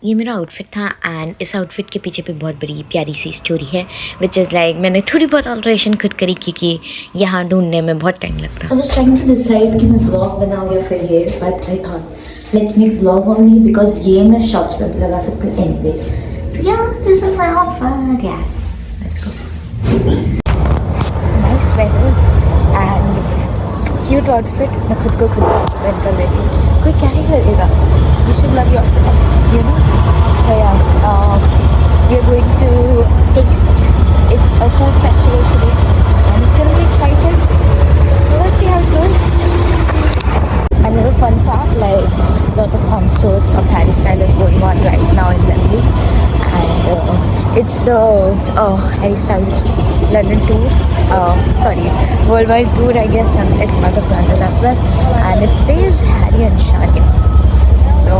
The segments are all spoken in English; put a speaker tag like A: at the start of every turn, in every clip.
A: ये मेरा आउटफिट था एंड इस आउटफिट के पीछे भी बहुत बड़ी प्यारी सी स्टोरी है विच इज़ लाइक मैंने थोड़ी बहुत ऑल्ट्रेशन खुद करी क्योंकि यहाँ ढूंढने में बहुत टाइम लगता है।
B: So I was trying to decide कि मैं vlog बनाऊँ या फिर ये, but I thought let's make vlog only because ये मैं shorts पे भी लगा सकती हूँ anyways. So yeah, this is my outfit. Yes, let's go.
A: Nice weather and cute outfit. मैं खुद को खुद वेल कर लेती हूँ। कोई क्या ही करेगा? You should love yourself, you know. So yeah, we are going to taste. It's a food festival today, and it's gonna be exciting. So let's see how it goes. Another fun fact, like a lot of concerts of Harry Styles going on right now in Wembley, and it's the Harry Styles London tour. Sorry, worldwide tour, I guess, and it's part of London as well. And it says Harry and Shania. So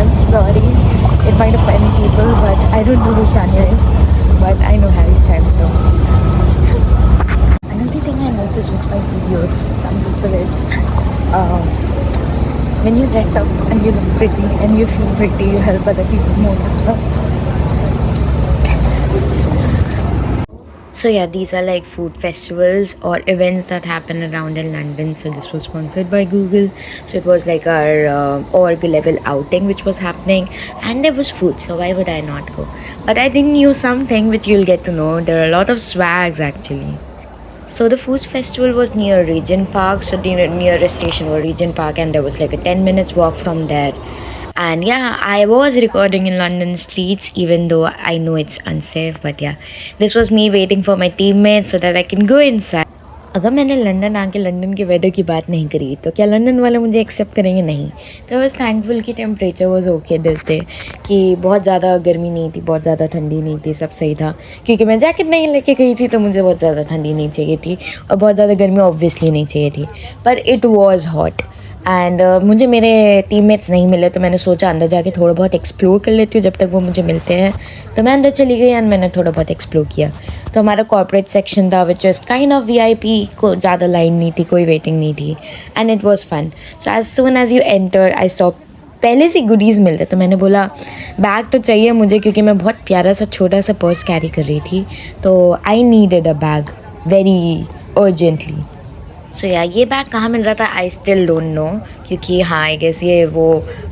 A: I'm sorry, it might offend people, but I don't know who Shania is, but I know Harry Styles though. So, another thing I noticed which might be weird for some people is when you dress up and you look pretty and you feel pretty, you help other people more as well. So yeah, these are like food festivals or events that happen around in London. So this was sponsored by Google. So it was like our org level outing which was happening, and there was food. So why would I not go? But I didn't knew something which you'll get to know. There are a lot of swags actually. So the food festival was near Regent Park. So the nearest station was Regent Park, and there was like a 10 minutes walk from there. And yeah, I was recording in London streets even though I know it's unsafe, but yeah, this was me waiting for my teammates so that I can go inside. अगर मैंने London आके London के weather की बात नहीं करी तो क्या लंदन वाले मुझे एक्सेप्ट करेंगे? नहीं। तो आई वॉज थैंकफुल कि temperature was okay this day, कि बहुत ज़्यादा गर्मी नहीं थी, बहुत ज़्यादा ठंडी नहीं थी, सब सही था। क्योंकि मैं जैकेट नहीं लेके गई थी तो मुझे बहुत ज़्यादा ठंडी नहीं चाहिए थी और बहुत ज़्यादा गर्मी ऑब्वियसली नहीं चाहिए थी, पर इट वॉज हॉट। एंड मुझे मेरे टीममेट्स नहीं मिले तो मैंने सोचा अंदर जाके थोड़ा बहुत एक्सप्लोर कर लेती हूँ जब तक वो मुझे मिलते हैं। तो मैं अंदर चली गई एंड मैंने थोड़ा बहुत एक्सप्लोर किया। तो हमारा कॉर्पोरेट सेक्शन था which is kind of VIP, को ज़्यादा लाइन नहीं थी, कोई वेटिंग नहीं थी, and it was fun. So as soon as you enter I saw पहले से गुडीज़ मिलते, तो मैंने बोला बैग तो चाहिए मुझे क्योंकि मैं बहुत प्यारा सा छोटा सा पर्स कैरी कर रही थी, तो I needed a bag very urgently. So yeah ये बैग कहाँ मिल रहा था आई स्टिल डोंट नो, क्योंकि हाँ आई गेस ये वो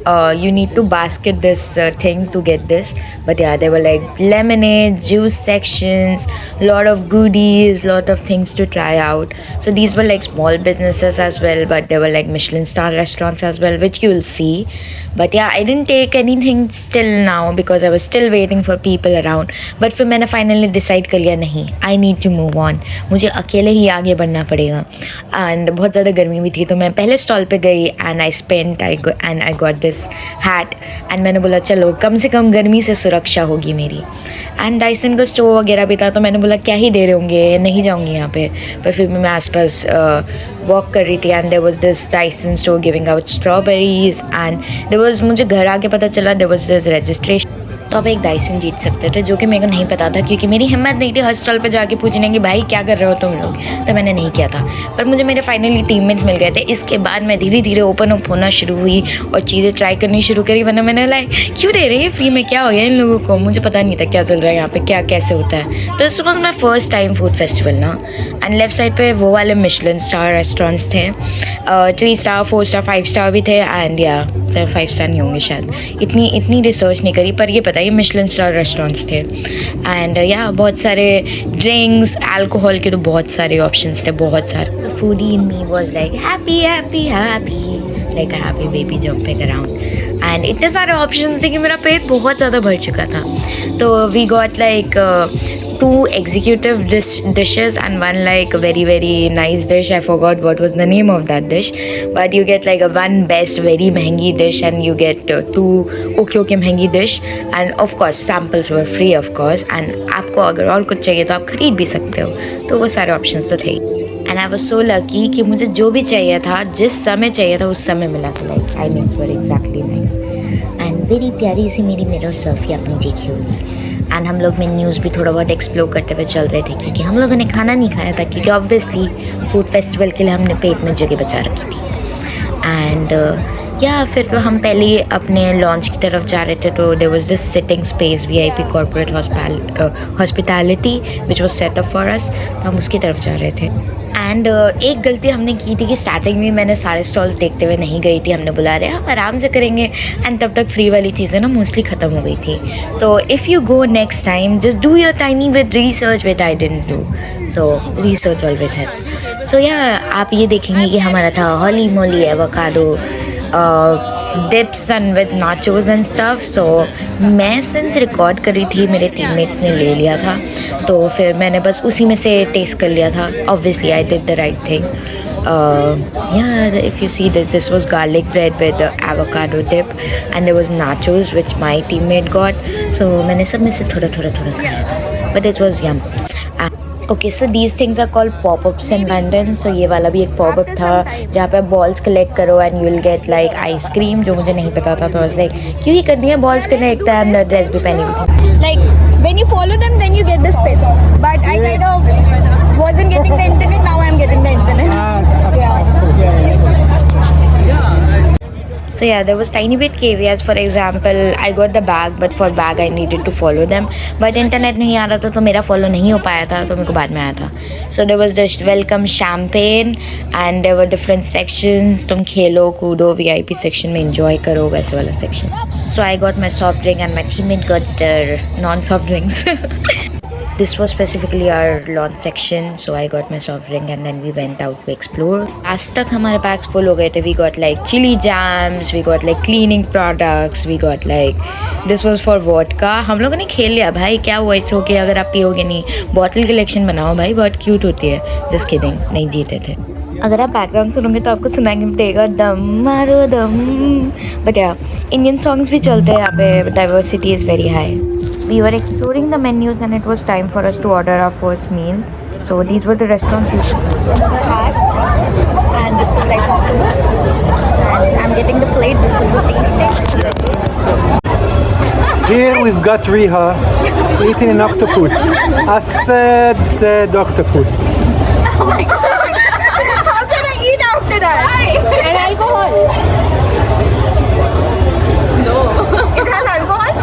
A: you need to basket this thing to get this, but yeah there were like lemonade, juice sections, lot of goodies, lot of things to try out. So these were like small businesses as well, but there were like Michelin star restaurants as well, which you will see. But yeah, I didn't take anything still now because I was still waiting for people around. But फिर मैंने finally decide कर लिया, नहीं, I need to move on, मुझे अकेले ही आगे बढ़ना पड़ेगा। एंड बहुत ज़्यादा गर्मी भी थी तो मैं पहले स्टॉल पे गई and I got this hat, and मैंने बोला चलो कम से कम गर्मी से सुरक्षा होगी मेरी। एंड डाइसन का स्टोव वगैरह भी था तो मैंने बोला क्या ही दे रहे होंगे, नहीं जाऊँगी यहाँ पे। पर फिर मैं आसपास वॉक कर रही थी and there was this Dyson store giving out strawberries, and there was, मुझे घर आके पता चला देयर वाज दिस रजिस्ट्रेशन, तो आप एक डाइसन जीत सकते थे, जो कि मेरे को नहीं पता था क्योंकि मेरी हिम्मत नहीं थी हर स्टॉल पे जाके पूछने की भाई क्या कर रहे हो तुम लोग, तो मैंने नहीं किया था। पर मुझे मेरे फाइनली टीममेट्स मिल गए थे। इसके बाद मैं धीरे धीरे ओपन अप होना शुरू हुई और चीज़ें ट्राई करनी शुरू करी। मैंने लाइक क्यों दे रही है फ्री में, क्या हो गया इन लोगों को, मुझे पता नहीं था क्या चल रहा है यहाँ पे, क्या कैसे होता है। तो this was my first time food festival ना। एंड लेफ्ट साइड पे वो वाले मिशलिन स्टार रेस्टोरेंट्स थे, 3 स्टार 4 स्टार 5 स्टार भी थे, एंड या सर 5 स्टार नहीं होंगे शायद, इतनी रिसर्च नहीं करी, पर ये पता है मिशलिन स्टार रेस्टोरेंट्स थे। एंड या बहुत सारे ड्रिंक्स, अल्कोहल के तो बहुत सारे ऑप्शंस थे, बहुत सारे। तो foodie in me was like happy happy happy, like a happy baby jumping around, and इतने सारे ऑप्शन थे कि मेरा पेट बहुत ज़्यादा भर चुका था। तो we got like 2 executive dishes and 1 like very nice dish. I forgot what was the name of that dish, but you get like a 1 best very महंगी dish and you get 2 okay महंगी dish, and of course samples were free of course, and आपको अगर और कुछ चाहिए तो आप खरीद भी सकते हो। तो वो सारे options तो थे, and I was so lucky कि मुझे जो भी चाहिए था जिस समय चाहिए था उस समय मिला था। like I mean were exactly nice, and very प्यारी सी मेरी मिरर सेल्फी आपने देखी होगी। एंड हम लोग मेन्यूज़ भी थोड़ा बहुत एक्सप्लोर करते हुए चल रहे थे क्योंकि हम लोगों ने खाना नहीं खाया था, क्योंकि ऑब्वियसली फूड फेस्टिवल के लिए हमने पेट में जगह बचा रखी थी। एंड या फिर हम पहले ही अपने लॉन्च की तरफ जा रहे थे, तो there was this sitting space VIP corporate hospitality which was set up for us, तो हम उसकी तरफ जा रहे थे। एंड एक गलती हमने की थी कि स्टार्टिंग में मैंने सारे स्टॉल्स देखते हुए नहीं गई थी, हमने बुला रहे हम आराम से करेंगे, एंड तब तक फ्री वाली चीज़ें ना मोस्टली ख़त्म हो गई थी। तो if you go next time just do your tiny with research with I didn't do, so research always helps. So yeah आप ये देखेंगे कि हमारा था holy moly avocado dips and with nachos and stuff. So मैं since record करी थी, मेरे टीममेट्स ने ले लिया था, तो फिर मैंने बस उसी में से टेस्ट कर लिया था। Obviously I did the right thing. Yeah, if you see this was garlic bread with avocado dip, and there was nachos which my teammate got. So मैंने सब में से थोड़ा खाया था, but it was yum. Okay, so these things are called popups in London. सो ये वाला भी एक पॉपअप था जहाँ पे बॉल्स कलेक्ट करो and you will get like ice cream, जो मुझे नहीं पता था, तो बस लाइक क्यों ही करनी है बॉल्स कलेक्ट, एंड ड्रेस भी पहनी हुई थी।
C: Like when you follow them, then you get the spin. But I kind of wasn't getting the internet. Now I'm getting the internet.
A: So yeah, there was tiny bit caveats. For example, I got the bag, but for bag I needed to follow them. But internet नहीं आ रहा था, तो मेरा follow नहीं हो पाया था, तो मेरे को बाद में आया था। So there was this welcome champagne, and there were different sections. तुम खेलो कूदो, VIP section में enjoy करो, वैसे वाला section. So I got my soft drink, and my teammate got their non-soft drinks. This was specifically our launch section, so I got my soft drink and then we went out to explore. आज तक हमारे bags full हो गए थे. We got like chili jams, we got like cleaning products, we got like this was for vodka. हम लोगों ने खेल लिया भाई, क्या हुआ, इट्स ओके अगर आप पियोगे नहीं, बॉटल कलेक्शन बनाओ भाई, बहुत क्यूट होती है। जस्ट किडिंग, नहीं जीते थे। अगर आप बैकग्राउंड सुनोगे तो आपको सुनाई देगा दम मारो दम, बट या इंडियन सॉन्ग्स भी चलते हैं यहाँ पे, diversity is very high. We were exploring the menus and it was time for us to order our first meal. So these were the restaurants we
C: Hat. And this is like octopus. And I'm getting the plate. This is the tasting. So let's see.
D: Here we've got Riha eating an octopus. A sad octopus.
C: Oh my god. How can I eat after that? And alcohol. No. It has alcohol?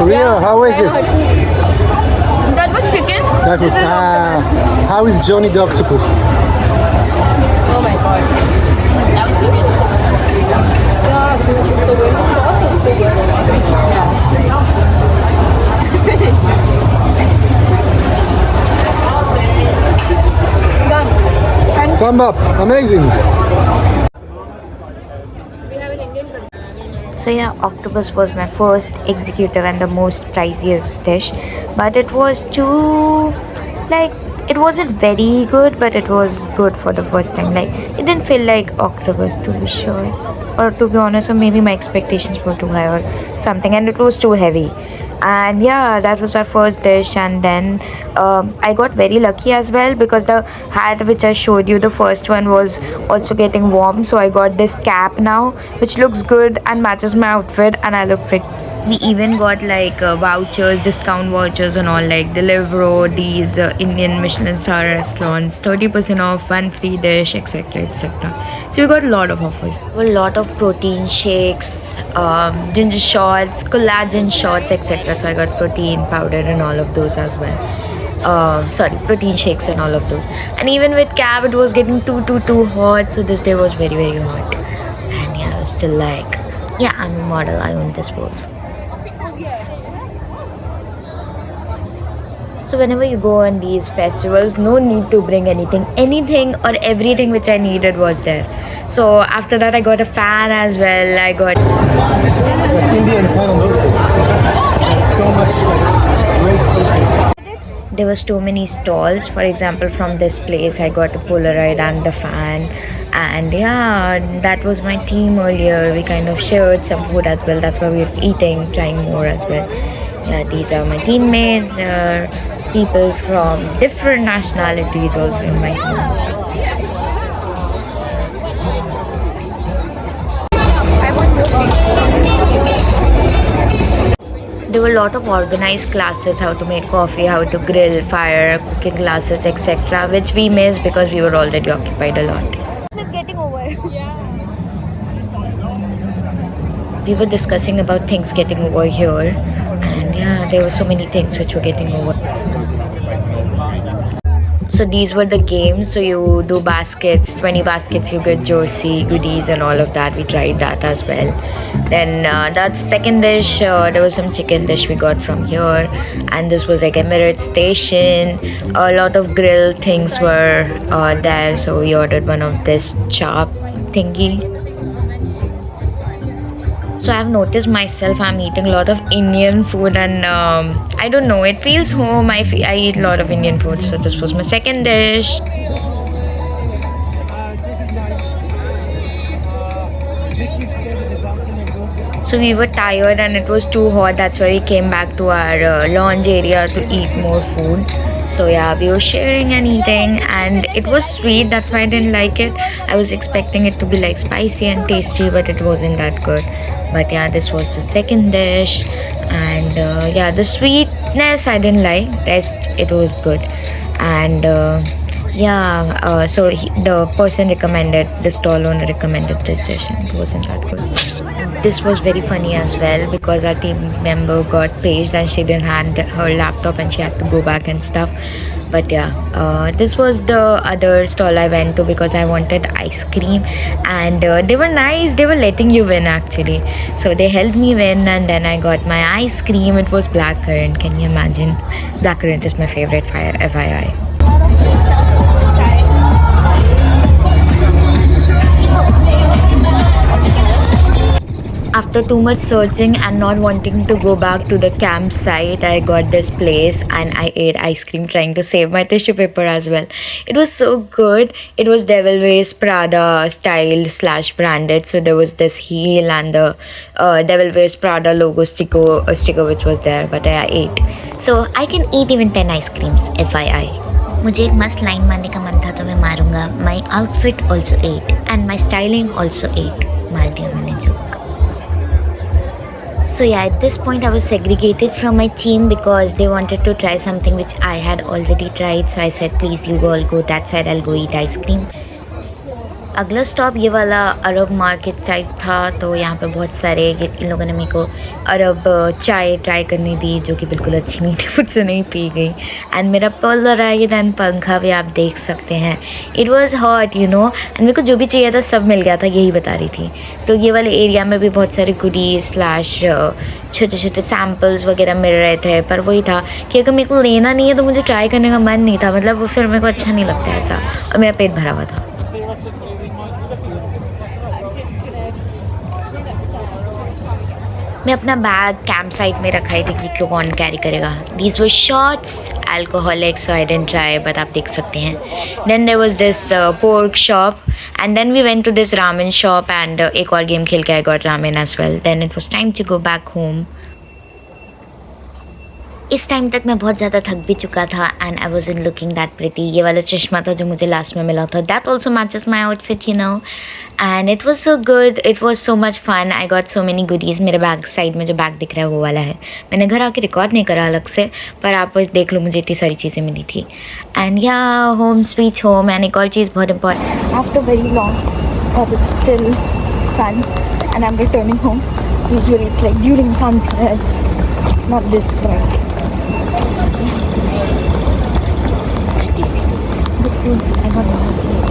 D: Riha, how is it?
C: That was chicken.
D: That is, how is Johnny the octopus?
C: Oh my god. That was chicken. Done. Thank
D: Thumb up, amazing.
A: So yeah, octopus was my first executive and the most priciest dish, but it was too, like, it wasn't very good, but it was good for the first time. Like, it didn't feel like octopus, to be sure, or to be honest, or maybe my expectations were too high or something, and it was too heavy. And yeah, that was our first dish. And then I got very lucky as well, because the hat which I showed you, the first one, was also getting warm, so I got this cap now which looks good and matches my outfit, and I look pretty. We even got like vouchers, discount vouchers and all, like Deliveroo, these Indian Michelin star restaurants, 30% off, one free dish, etc, etc. So we got a lot of offers. A lot of protein shakes, ginger shots, collagen shots, etc. So I got protein powder and all of those as well. Protein shakes and all of those. And even with cab, it was getting too hot. So this day was very hot. And yeah, I was still like, yeah, I'm a model, I own this world. So whenever you go on these festivals, no need to bring anything or everything which I needed was there. So after that I got a fan as well. I got
D: Indian Thailand also. So much great stuff.
A: There was too many stalls. For example, from this place I got a Polaroid and the fan. And yeah, that was my team earlier. We kind of shared some food as well. That's why we were eating, trying more as well. Yeah, these are my teammates, people from different nationalities also in my team and stuff. There were a lot of organized classes, how to make coffee, how to grill, fire, cooking classes, etc., which we missed because we were already occupied a lot.
C: It's getting over. Yeah.
A: we were discussing about things getting over here, and yeah, there were so many things which were getting over. So these were the games. So you do baskets, 20 baskets, you get jersey, goodies, and all of that. We tried that as well. Then that second dish, there was some chicken dish we got from here, and this was like Emirates Station. A lot of grill things were there, so we ordered one of this chop thingy. So I've noticed myself I'm eating a lot of Indian food, and I don't know, it feels home. I eat a lot of Indian food, so this was my second dish. So we were tired and it was too hot. That's why we came back to our lounge area to eat more food. So yeah, we were sharing and eating, and it was sweet. That's why I didn't like it. I was expecting it to be like spicy and tasty, but it wasn't that good. But yeah, this was the second dish, and yeah, the sweetness I didn't like. Rest it was good, and so the person recommended, the stall owner recommended this dish, and it wasn't that good. This was very funny as well because our team member got paged and she didn't have her laptop and she had to go back and stuff. But yeah, this was the other stall I went to because I wanted ice cream, and they were nice. They were letting you win actually, so they helped me win, and then I got my ice cream. It was blackcurrant. Can you imagine? Blackcurrant is my favorite, FYI. After too much searching and not wanting to go back to the campsite, I got this place and I ate ice cream trying to save my tissue paper as well. It was so good. It was Devil Wears Prada style / branded. So there was this heel and the Devil Wears Prada logo sticker which was there, but I ate. So I can eat even 10 ice creams, FYI. मुझे एक मस्त line मारने का मन था तो मैं मारूंगा. My outfit also ate and my styling also ate. मार दिया मैंने joke. So yeah, at this point I was segregated from my team because they wanted to try something which I had already tried. So I said, please you all go that side, I'll go eat ice cream. अगला stop ये वाला अरब market side था. तो यहाँ पे बहुत सारे इन लोगों ने मेरे को अरब चाय ट्राई करनी दी जो कि बिल्कुल अच्छी नहीं थी, मुझसे नहीं पी गई. एंड मेरा पोलराइड एंड पंखा भी आप देख सकते हैं. It was hot you know, and मेरे को जो भी चाहिए था सब मिल गया था, यही बता रही थी. तो ये वाले एरिया में भी बहुत सारे गुडीज / छोटे छोटे सैम्पल्स वगैरह मिल रहे थे. पर वही था कि अगर मेरे को लेना नहीं है तो मुझे ट्राई करने का मन नहीं था. मतलब फिर मेरे को अच्छा नहीं लगता ऐसा, और मेरा पेट भरा हुआ था. मैं अपना बैग कैंप साइट में रखा ही थी कि कौन कैरी करेगा. These were shots alcoholic, so I didn't try, but आप देख सकते हैं. Then there was this pork shop, and then we went to this ramen shop, and एक और गेम खेल के I got ramen as well. Then it was time to go back home. इस time तक मैं बहुत ज़्यादा थक भी चुका था, and I was in looking that pretty. ये वाला चश्मा था जो मुझे लास्ट में मिला था, that also matches my outfit you know, and it was so good. It was so much fun. I got so many goodies. मेरे बैग साइड में जो बैग दिख रहा है वो वाला है. मैंने घर आके रिकॉर्ड नहीं करा अलग से, पर आप देख लो मुझे इतनी सारी चीज़ें मिली थी. एंड या होम स्वीट होम. एंड एक और चीज़ बहुत important,
C: After very long, it's still sun, and I'm returning home. Usually it's like during sunset, not this bright. Good food. I got more food.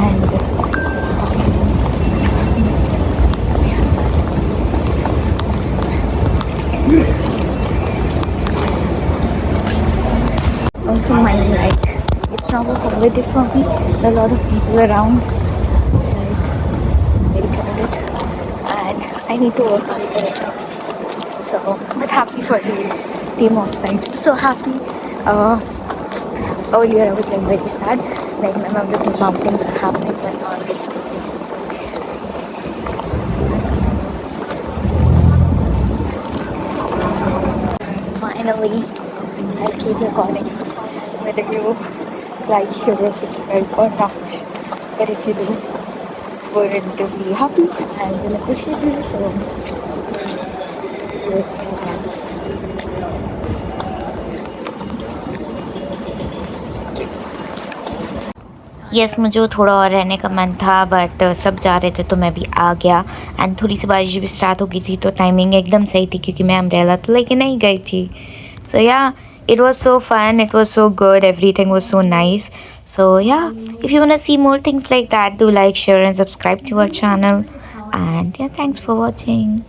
C: And stuff. Also my like, it's not a holiday for me. There are a lot of people around, like very crowded, and I need to work on it. So, but happy for this team offside. So happy. Earlier I was like very sad, like none of the team outings are happening, but now I'm getting finally. I'll keep recording whether you like, share, or subscribe or not. But if you do, we're going to be happy and will appreciate you. So, do it if you can.
A: Yes मुझे थोड़ा और रहने का मन था but सब जा रहे थे तो मैं भी आ गया एंड थोड़ी सी बारिश भी स्टार्ट हो गई थी तो टाइमिंग एकदम सही थी क्योंकि मैं अम्ब्रेला तो लेके नहीं गई थी सो या it was so fun, it was so good, everything was so nice. So yeah, if you want to see more things like that, do like, share and subscribe to our channel. And yeah, thanks for watching.